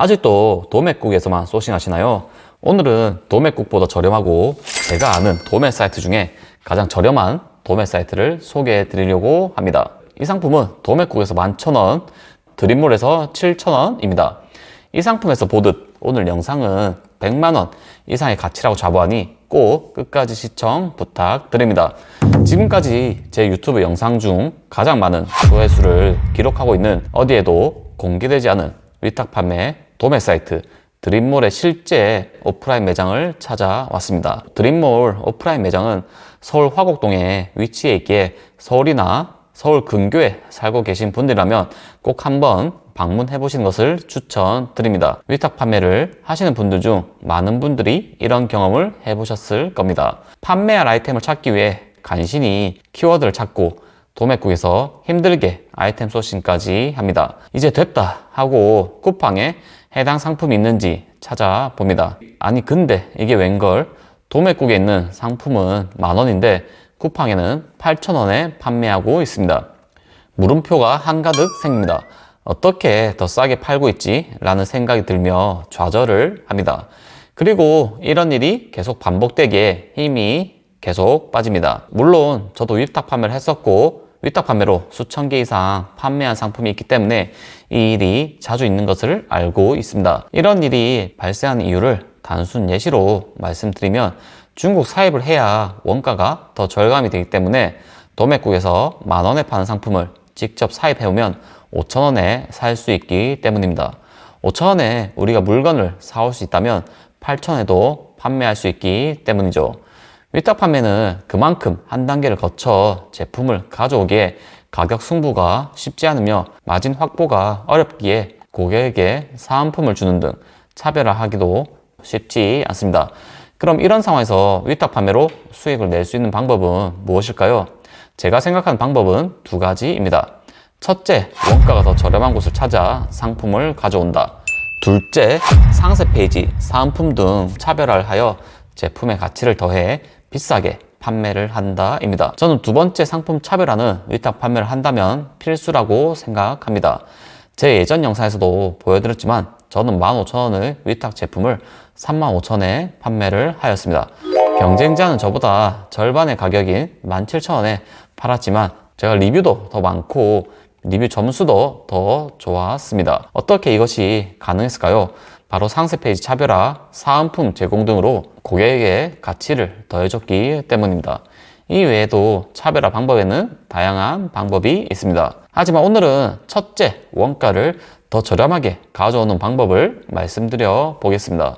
아직도 도매국에서만 소싱하시나요? 오늘은 도매국보다 저렴하고 제가 아는 도매 사이트 중에 가장 저렴한 도매 사이트를 소개해 드리려고 합니다. 이 상품은 도매국에서 11,000원, 드림몰에서 7,000원입니다. 이 상품에서 보듯 오늘 영상은 100만원 이상의 가치라고 자부하니 꼭 끝까지 시청 부탁드립니다. 지금까지 제 유튜브 영상 중 가장 많은 조회수를 기록하고 있는 어디에도 공개되지 않은 위탁 판매 도매 사이트 드림몰의 실제 오프라인 매장을 찾아왔습니다. 드림몰 오프라인 매장은 서울 화곡동에 위치해 있기에 서울이나 서울 근교에 살고 계신 분들이라면 꼭 한번 방문해 보시는 것을 추천드립니다. 위탁 판매를 하시는 분들 중 많은 분들이 이런 경험을 해보셨을 겁니다. 판매할 아이템을 찾기 위해 간신히 키워드를 찾고 도매국에서 힘들게 아이템 소싱까지 합니다. 이제 됐다 하고 쿠팡에 해당 상품이 있는지 찾아봅니다. 아니 근데 이게 웬걸? 도매국에 있는 상품은 10,000원인데 쿠팡에는 8,000원에 판매하고 있습니다. 물음표가 한가득 생깁니다. 어떻게 더 싸게 팔고 있지? 라는 생각이 들며 좌절을 합니다. 그리고 이런 일이 계속 반복되기에 힘이 계속 빠집니다. 물론 저도 위탁 판매를 했었고 위탁 판매로 수천 개 이상 판매한 상품이 있기 때문에 이 일이 자주 있는 것을 알고 있습니다. 이런 일이 발생하는 이유를 단순 예시로 말씀드리면 중국 사입을 해야 원가가 더 절감이 되기 때문에 도매국에서 10,000원에 파는 상품을 직접 사입해오면 5,000원에 살 수 있기 때문입니다. 5,000원에 우리가 물건을 사올 수 있다면 8,000원에도 판매할 수 있기 때문이죠. 위탁 판매는 그만큼 한 단계를 거쳐 제품을 가져오기에 가격 승부가 쉽지 않으며 마진 확보가 어렵기에 고객에게 사은품을 주는 등 차별화하기도 쉽지 않습니다. 그럼 이런 상황에서 위탁 판매로 수익을 낼 수 있는 방법은 무엇일까요? 제가 생각하는 방법은 두 가지입니다. 첫째, 원가가 더 저렴한 곳을 찾아 상품을 가져온다. 둘째, 상세 페이지, 사은품 등 차별화를 하여 제품의 가치를 더해 비싸게 판매를 한다입니다. 저는 두 번째 상품 차별화는 위탁 판매를 한다면 필수라고 생각합니다. 제 예전 영상에서도 보여드렸지만 저는 15,000원의 위탁 제품을 35,000원에 판매를 하였습니다. 경쟁자는 저보다 절반의 가격인 17,000원에 팔았지만 제가 리뷰도 더 많고 리뷰 점수도 더 좋았습니다. 어떻게 이것이 가능했을까요? 바로 상세 페이지 차별화, 사은품 제공 등으로 고객에게 가치를 더해줬기 때문입니다. 이 외에도 차별화 방법에는 다양한 방법이 있습니다. 하지만 오늘은 첫째, 원가를 더 저렴하게 가져오는 방법을 말씀드려 보겠습니다.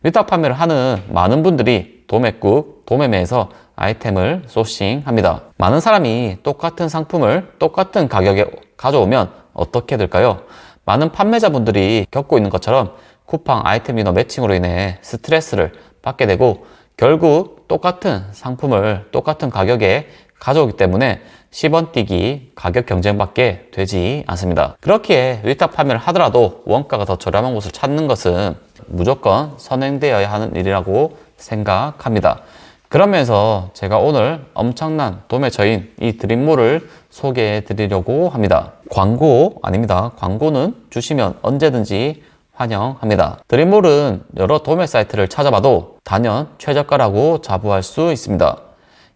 위탁 판매를 하는 많은 분들이 도매국, 도매매에서 아이템을 소싱합니다. 많은 사람이 똑같은 상품을 똑같은 가격에 가져오면 어떻게 될까요? 많은 판매자분들이 겪고 있는 것처럼 쿠팡 아이템 위너 매칭으로 인해 스트레스를 받게 되고 결국 똑같은 상품을 똑같은 가격에 가져오기 때문에 10원 뛰기 가격 경쟁밖에 되지 않습니다. 그렇기에 위탁 판매를 하더라도 원가가 더 저렴한 곳을 찾는 것은 무조건 선행되어야 하는 일이라고 생각합니다. 그러면서 제가 오늘 엄청난 도매처인 이 드림몰을 소개해 드리려고 합니다. 광고 아닙니다. 광고는 주시면 언제든지 환영합니다. 드림몰은 여러 도매 사이트를 찾아봐도 단연 최저가라고 자부할 수 있습니다.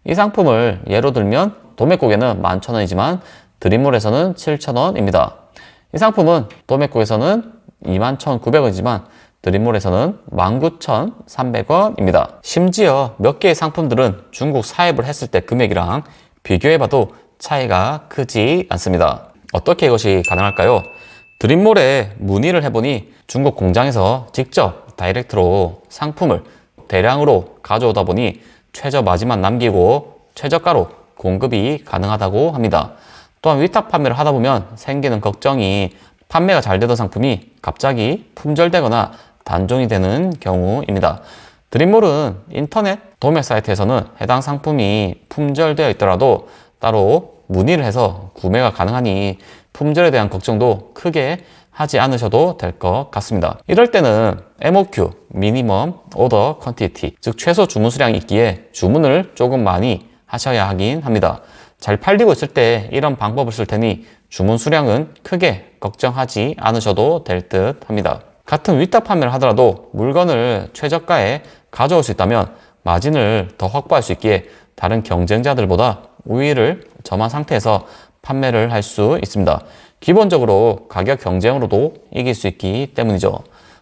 이 상품을 예로 들면 도매국에는 11,000원이지만 드림몰에서는 7,000원입니다. 이 상품은 도매국에서는 21,900원이지만 드림몰에서는 19,300원입니다. 심지어 몇 개의 상품들은 중국 사입을 했을 때 금액이랑 비교해봐도 차이가 크지 않습니다. 어떻게 이것이 가능할까요? 드림몰에 문의를 해보니 중국 공장에서 직접 다이렉트로 상품을 대량으로 가져오다 보니 최저 마진만 남기고 최저가로 공급이 가능하다고 합니다. 또한 위탁 판매를 하다 보면 생기는 걱정이 판매가 잘 되던 상품이 갑자기 품절되거나 단종이 되는 경우입니다. 드림몰은 인터넷 도매 사이트에서는 해당 상품이 품절되어 있더라도 따로 문의를 해서 구매가 가능하니 품절에 대한 걱정도 크게 하지 않으셔도 될 것 같습니다. 이럴 때는 MOQ, 미니멈 오더 퀀티티, 즉 최소 주문 수량이 있기에 주문을 조금 많이 하셔야 하긴 합니다. 잘 팔리고 있을 때 이런 방법을 쓸 테니 주문 수량은 크게 걱정하지 않으셔도 될 듯 합니다. 같은 위탁 판매를 하더라도 물건을 최저가에 가져올 수 있다면 마진을 더 확보할 수 있기에 다른 경쟁자들보다 우위를 점한 상태에서 판매를 할 수 있습니다. 기본적으로 가격 경쟁으로도 이길 수 있기 때문이죠.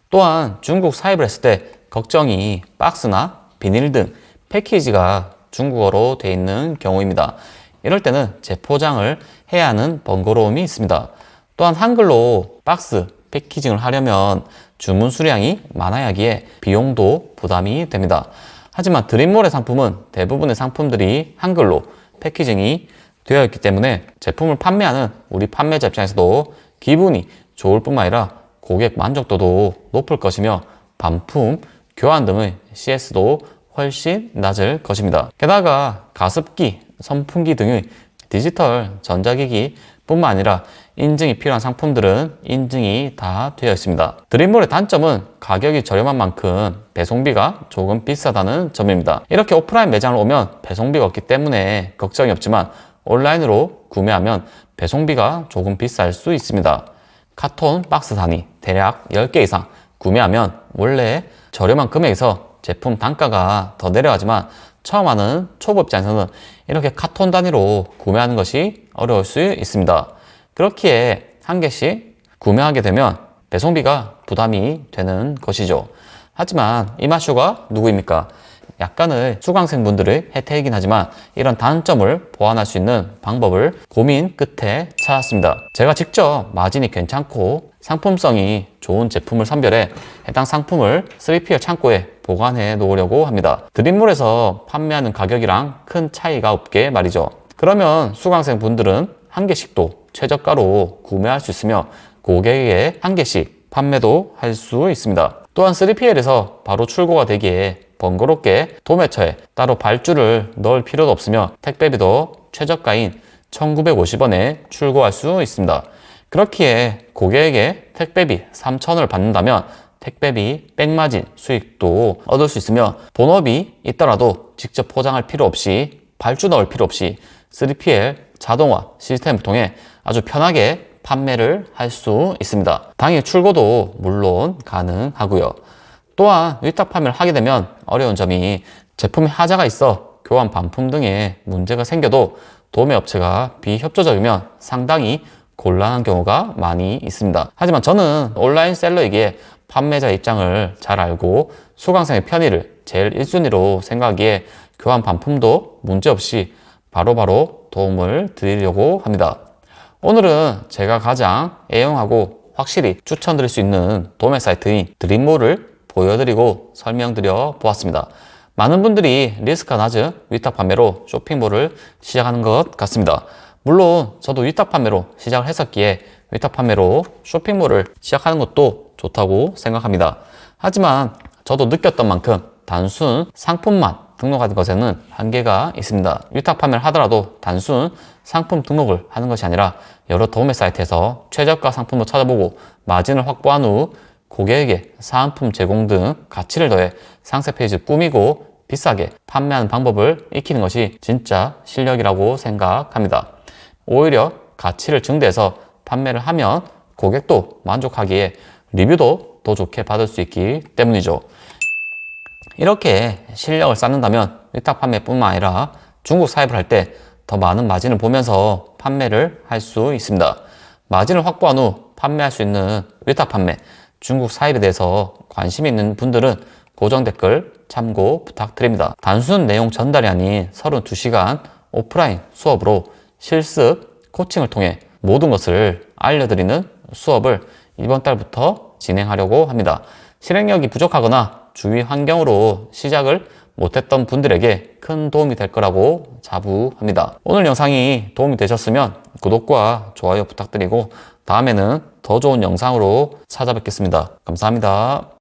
또한 중국 사입을 했을 때 걱정이 박스나 비닐 등 패키지가 중국어로 되어 있는 경우입니다. 이럴 때는 재포장을 해야 하는 번거로움이 있습니다. 또한 한글로 박스, 패키징을 하려면 주문 수량이 많아야 하기에 비용도 부담이 됩니다. 하지만 드림몰의 상품은 대부분의 상품들이 한글로 패키징이 되어 있기 때문에 제품을 판매하는 우리 판매자 입장에서도 기분이 좋을 뿐만 아니라 고객 만족도도 높을 것이며 반품, 교환 등의 CS도 훨씬 낮을 것입니다. 게다가 가습기, 선풍기 등의 디지털 전자기기 뿐만 아니라 인증이 필요한 상품들은 인증이 다 되어 있습니다. 드림몰의 단점은 가격이 저렴한 만큼 배송비가 조금 비싸다는 점입니다. 이렇게 오프라인 매장을 오면 배송비가 없기 때문에 걱정이 없지만 온라인으로 구매하면 배송비가 조금 비쌀 수 있습니다. 카톤 박스 단위 대략 10개 이상 구매하면 원래 저렴한 금액에서 제품 단가가 더 내려가지만 처음 하는 초보 입장에서는 이렇게 카톤 단위로 구매하는 것이 어려울 수 있습니다. 그렇기에 한 개씩 구매하게 되면 배송비가 부담이 되는 것이죠. 하지만 이마쇼가 누구입니까? 약간의 수강생분들의 혜택이긴 하지만 이런 단점을 보완할 수 있는 방법을 고민 끝에 찾았습니다. 제가 직접 마진이 괜찮고 상품성이 좋은 제품을 선별해 해당 상품을 3PL 창고에 보관해 놓으려고 합니다. 드림몰에서 판매하는 가격이랑 큰 차이가 없게 말이죠. 그러면 수강생분들은 한 개씩도 최저가로 구매할 수 있으며 고객에게 한 개씩 판매도 할 수 있습니다. 또한 3PL에서 바로 출고가 되기에 번거롭게 도매처에 따로 발주를 넣을 필요도 없으며 택배비도 최저가인 1,950원에 출고할 수 있습니다. 그렇기에 고객에게 택배비 3,000원을 받는다면 택배비 백마진 수익도 얻을 수 있으며 본업이 있더라도 직접 포장할 필요 없이 발주 넣을 필요 없이 3PL 자동화 시스템을 통해 아주 편하게 판매를 할 수 있습니다. 당일 출고도 물론 가능하고요. 또한 위탁 판매를 하게 되면 어려운 점이 제품에 하자가 있어 교환 반품 등의 문제가 생겨도 도매 업체가 비협조적이면 상당히 곤란한 경우가 많이 있습니다. 하지만 저는 온라인 셀러이기에 판매자 입장을 잘 알고 수강생의 편의를 제일 1순위로 생각하기에 교환 반품도 문제없이 바로바로 도움을 드리려고 합니다. 오늘은 제가 가장 애용하고 확실히 추천드릴 수 있는 도매 사이트인 드림몰을 보여드리고 설명드려 보았습니다. 많은 분들이 리스크가 낮은 위탁 판매로 쇼핑몰을 시작하는 것 같습니다. 물론 저도 위탁 판매로 시작을 했었기에 위탁 판매로 쇼핑몰을 시작하는 것도 좋다고 생각합니다. 하지만 저도 느꼈던 만큼 단순 상품만 등록하는 것에는 한계가 있습니다. 위탁 판매를 하더라도 단순 상품 등록을 하는 것이 아니라 여러 도매 사이트에서 최저가 상품을 찾아보고 마진을 확보한 후 고객에게 사은품 제공 등 가치를 더해 상세 페이지를 꾸미고 비싸게 판매하는 방법을 익히는 것이 진짜 실력이라고 생각합니다. 오히려 가치를 증대해서 판매를 하면 고객도 만족하기에 리뷰도 더 좋게 받을 수 있기 때문이죠. 이렇게 실력을 쌓는다면 위탁 판매뿐만 아니라 중국 사입을 할 때 더 많은 마진을 보면서 판매를 할 수 있습니다. 마진을 확보한 후 판매할 수 있는 위탁 판매, 중국 사입에 대해서 관심 있는 분들은 고정 댓글 참고 부탁드립니다. 단순 내용 전달이 아닌 32시간 오프라인 수업으로 실습 코칭을 통해 모든 것을 알려드리는 수업을 이번 달부터 진행하려고 합니다. 실행력이 부족하거나 주위 환경으로 시작을 못했던 분들에게 큰 도움이 될 거라고 자부합니다. 오늘 영상이 도움이 되셨으면 구독과 좋아요 부탁드리고 다음에는 더 좋은 영상으로 찾아뵙겠습니다. 감사합니다.